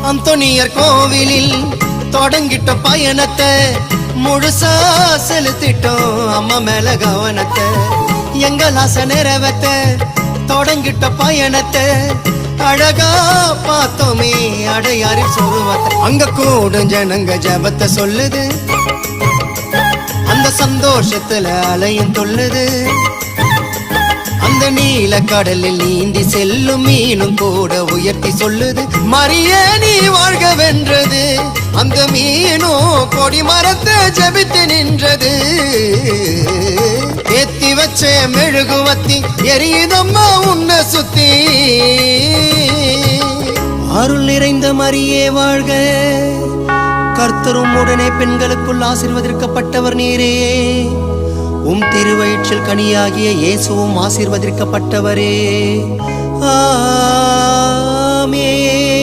அந்தோனியர் கோவிலில் தொடங்கிட்ட பயணத்தை முழுசா செலுத்திட்டோம் அம்மா மேல கவனத்தை. எங்கள் ஆசை நிறைவேத்த தொடங்கிட்ட பயணத்தை அழகா பார்த்தோமே அடையாறி சொருவத்தை. அங்க கூடும் ஜனங்க ஜபத்தை சொல்லுது, அந்த சந்தோஷத்துல அலையும் தொல்லுது. அந்த நீல கடலில் நீந்தி செல்லும் மீனும் கூட உயர்த்தி சொல்லுது, மரியே நீ வாழ்க வென்றது. அந்த மீனோ கொடி மரத்தை ஜபித்து நின்றது. ஏத்தி வச்ச மெழுகுவத்தி எரியுதம்மா உன்னை சுத்தி. அருள் நிறைந்த மரியே வாழ்க, கர்த்தரும் உடனே பெண்களுக்குள் ஆசீர்வதிக்கப்பட்டவர் நீரே. உம் திருவயிற்றில் கனியாகிய இயேசுவும் ஆசீர்வதிக்கப்பட்டவரே. ஆமென்.